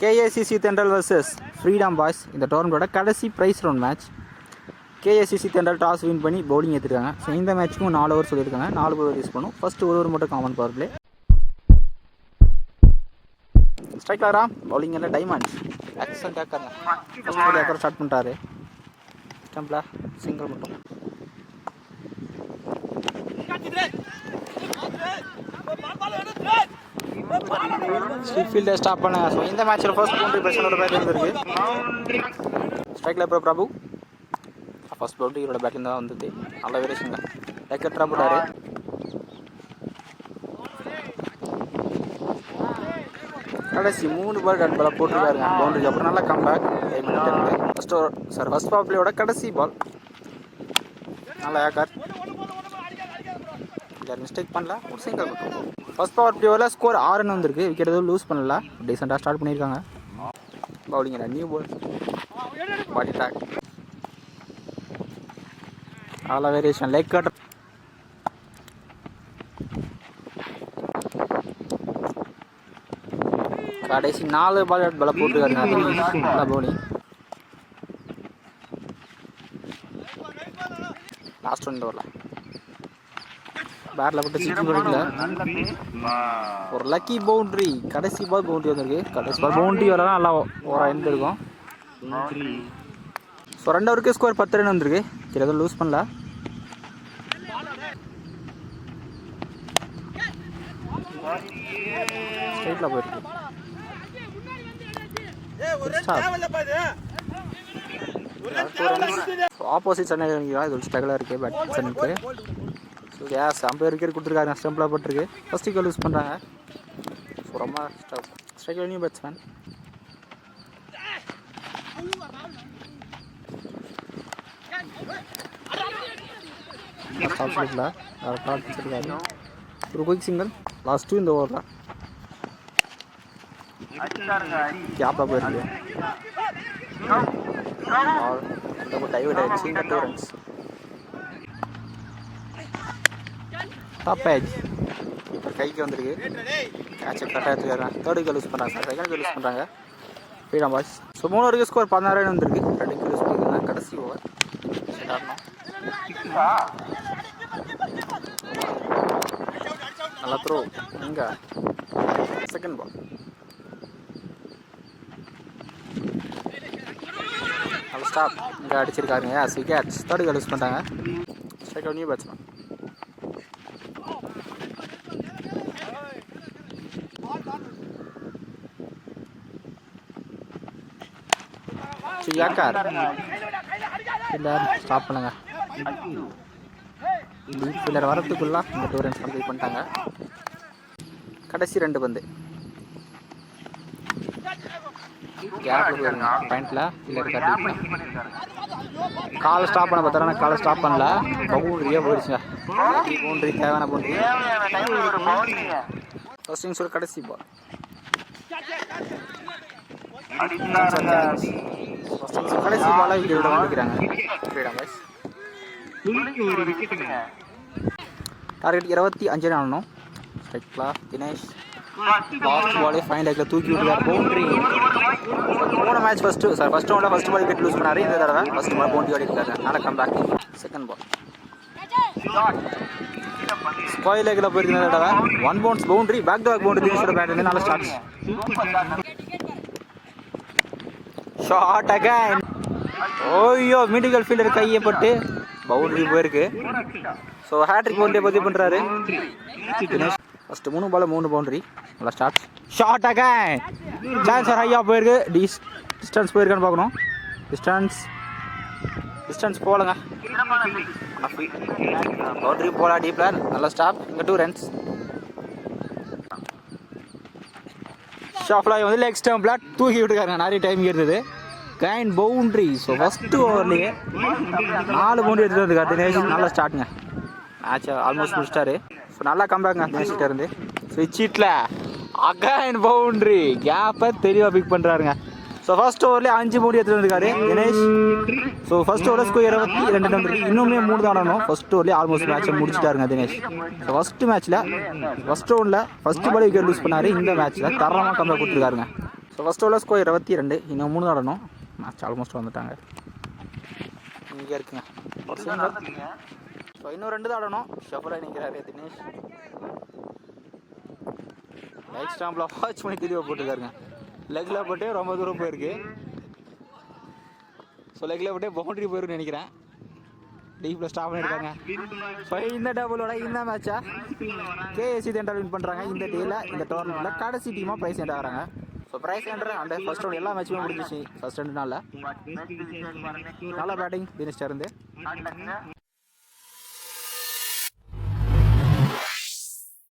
கேஏசிசி தென்றல் versus freedom boys இந்த டோர்னமெண்ட்டோட கடைசி price round match. KACC Thendral toss win பண்ணி பவுலிங் ஏற்றிருக்காங்க. ஸோ இந்த மேட்ச்சுக்கும் 4 ஓவர் சொல்லியிருக்காங்க. 4 ஓவர் யூஸ் பண்ணும். ஃபஸ்ட்டு 1 ஓவர் மட்டும் காமன் பவர் பிளே. ஸ்ட்ரைக் ஆகிறா பவுலிங் எல்லாம் diamond action taker first taker start பண்ணிட்டாரு. ஸ்டம்பில் சிங்கிள் மட்டும். ஃபீல்டர் ஸ்டாப் பண்ணாங்க. ஸோ இந்த மேட்ச்சில் ஃபர்ஸ்ட் பவுண்டரி பேட்ஸ்மேனோட பேட் இருந்திருக்கு. ஸ்ட்ரைக்கில் இப்போ பிரபு ஃபர்ஸ்ட் பவுண்டரி இவரோட பேட்டில் தான் வந்தது. நல்ல வேரியேஷனுங்க. டேக்கர் ட்ரா போட்டாரு. கடைசி 3 பால் ரெட் பால் போட்டிருக்காருங்க பவுண்டரிக்கு அப்புறம். நல்லா கம்பேக் ஃபர்ஸ்ட் பவர் பிளேயோட கடைசி பால். நல்லா ஏக்கர் யார் மிஸ்டேக் பண்ணல. ஒரு சிங்கிள் மட்டும். ஃபர்ஸ்ட் பவர் பிளேவில் ஸ்கோர் 6 வந்திருக்கு. விக்கெட் எதுவும் லூஸ் பண்ணல. டீசெண்டாக ஸ்டார்ட் பண்ணியிருக்காங்க. பவுலிங் நியூ பால் பாடி ட்ராக் நல்ல வேரியேஷன் லெக் கட். கடைசி 4 பால் ரெட் பால் போட்டுருக்காருங்க. நல்லா பவுலிங். லாஸ்ட் ஒன் ஓவரில் பேட்டில் போட்டு சிக்ஸ் பண்ணிக்கல. ஒரு லக்கி பவுண்ட்ரி. கடைசி பால் பவுண்ட்ரி வந்திருக்கு. கடைசி பால் பவுண்ட்ரி வரலாம் நல்லா ஒரு எண்ட் இருக்கும். ஸோ 2 ஓவருக்கு ஸ்கோர் 10 ரன் வந்திருக்கு. சரி எதுவும் லூஸ் பண்ணல. ஸ்ட்ரைட்டில் போயிருக்கு. ஆப்போசிட் சென்னை இது ஒரு ஸ்ட்ரகிளாக இருக்குது பேட்ஸ்மேனுக்கு. ஸோ கேஸ் 50 விக்கெட் கொடுத்துருக்காங்க. ஸ்டம்பில் போட்டிருக்கு. ஃபஸ்ட் விக்கெட் யூஸ் பண்ணுறாங்க. ஸோ ரொம்ப ஸ்ட்ரைக்கில் நியூ பேட்ஸ்மேன். ஒரு குயிக் சிங்கிள் லாஸ்ட் 2 இந்த ஓவரில் கேப்பில் போயிருக்கு. டைவர்ட் ஆயிடுச்சு. 2 ரன்ஸ். டாப் ஏஜ் இப்போ கைக்கு வந்திருக்கு. கேட்சை கரெக்டாக எடுத்துக்கிறாங்க. 3rd விக்கெட் யூஸ் பண்ணுறாங்க. 2nd விக்கெட் யூஸ் பண்ணுறாங்க ஃப்ரீடம் பாய்ஸ். ஸோ 3 ஓவருக்கு ஸ்கோர் 16 ரன் வந்திருக்கு. 2 விக்கெட் யூஸ் பண்ணியிருக்காங்க. கடைசி ஓவர் நல்லா த்ரோ. இங்கே செகண்ட் பால் நல்லா ஸ்டாப். இங்கே அடிச்சிருக்காருங்க. விக்கெட்ஸ் 3rd விக்கெட் யூஸ் பண்ணிட்டாங்க. Strike out new batsman. Yorker இல்லை ஸ்டாப் பண்ணுங்க. டீப் ஃபீல்டர் வரத்துக்குள்ள இந்த 2 ரன்ஸ் கம்ப்ளீட் பண்ணிட்டாங்க. கடைசி 2 பந்து கேப்பில் பாயிண்டில் ஃபீல்டர் காலை ஸ்டாப் பண்ண பார்த்தாரா. காலை ஸ்டாப் பண்ணல. பவுண்டரியாக போயிடுச்சுங்க. பவுண்டரி தேவையான பவுண்டரி. ஃபர்ஸ்ட் இன்னிங்ஸோட கடைசி பால். கடைசி பாலாக விக்கெட் வாங்கிக்கிறாங்க ஃப்ரீடம் பாய்ஸ். டார்கெட் 25 ரன் ஆடணும். ஸ்ட்ரைக்லா தினேஷ் லாஸ்ட் பாலே ஃபைன் லைக்கில் தூக்கி விட்டுருக்கார். பவுண்டரி. போன மேட்ச் ஃபர்ஸ்ட் ரவுண்டில் ஃபர்ஸ்ட் பால் விக்கெட் லூஸ் பண்ணார். இந்த தடவை ஃபர்ஸ்ட் பால் பவுண்டரி ஆடி இருக்காரு. நல்லா come back. Second ball square லைக்கில் போயிருக்க தடவை 1 bounce boundary. Back to back boundary. தினேஷோட பேட் வந்து நல்லா ஸ்டார்ட். Short again. ஓய்யோ மீடியல் ஃபீல்டர் கையப்பட்டு பவுண்டரி போயிருக்கு. ஸோ ஹேட்ரிக் பவுண்டரியை பதிவு பண்ணுறாரு தினேஷ். First 3 ball 3 boundary. நல்லா ஸ்டார்ட். Short again. சான்சர் ஹையாக போயிருக்கு. டிஸ்டன்ஸ் போயிருக்கான்னு பார்க்கணும். டிஸ்டன்ஸ் போகலங்க. பவுண்டரி போகலாம் டீப்பில். நல்லா ஸ்டாப். இங்கே 2 ரன்ஸ். ஷாஃப்லாய் வந்து லெக் ஸ்டம்பில் தூக்கி விட்டுருக்காங்க. நிறைய டைம் இருந்தது. கைண்ட் பவுண்ட்ரி. ஸோ ஃபஸ்ட்டு ஓவர்லேயே 4 பவுண்டரி எடுத்துகிட்டு வந்துருக்காரு தினேஷ். நல்லா ஸ்டார்ட்டுங்க. மேட்ச் ஆல்மோஸ்ட் முடிச்சிட்டாரு. ஸோ நல்லா கம்பேக்குங்க தினேஷ்கிட்ட இருந்து. ஸ்விட்சிட்டில் அகைன் பவுண்ட்ரி. கேப்பை தெளிவாக பிக் பண்ணுறாருங்க. ஸோ ஃபர்ஸ்ட் ஓவர்லேயே 5 பவுண்டரி எடுத்துகிட்டு வந்துருக்காரு தினேஷ். ஸோ ஃபர்ஸ்ட் ஓவரில் ஸ்கோர் 22 ரன் வந்துருக்கு. இன்னுமே 3 தான் ஆடணும். ஃபர்ஸ்ட் ஓவர்லேயே ஆல்மோஸ்ட் மேட்சை முடிச்சிட்டாருங்க தினேஷ். ஸோ ஃபஸ்ட்டு மேட்ச்சில் ஃபர்ஸ்ட் ரவுண்டில் ஃபஸ்ட்டு பால் விக்கெட் லூஸ் பண்ணார். இந்த மேட்ச்சில் தரமாக கம்பேக் கொடுத்துருக்காருங்க. ஸோ ஃபஸ்ட் ஓவரில் ஸ்கோர் 22. இன்னும் 3 ஆடணும். மேட்ச் ஆல்மோஸ்ட் வந்துட்டாங்க. இங்கே இருக்குங்க ஒரு சிங்கிள். ஸோ இன்னும் 2 தான் ஆடணும். ஷஃபராக நிற்கிறாரு தினேஷ். லைக் ஸ்டாம்பில் வாட்ச் பண்ணி திரும்ப போட்டுருக்காருங்க. லெக்கில் போட்டு ரொம்ப தூரம் போயிருக்கு. ஸோ லெக்கில் போட்டு பவுண்டரி போயிருக்குன்னு நினைக்கிறேன். டீப்பில் ஸ்டாப் பண்ணியிருக்காங்க. ஸோ இந்த டபுளோட இந்த மேட்சை கேஎஸ்சி தெண்டர் வின் பண்ணுறாங்க. இந்த டீல இந்த டோர்னமெண்ட்டில் கடைசி டீமாக ப்ரைஸ் எண்ட் ஆகிறாங்க. ஸோ ப்ரைஸ் எண்டர் அண்ட் ஃபர்ஸ்ட் ரவுண்ட் எல்லா மேட்சுமே முடிஞ்சிச்சு. ஃபர்ஸ்ட் 2 நாளில் நல்ல பேட்டிங் தினேஷ்ட இருந்து.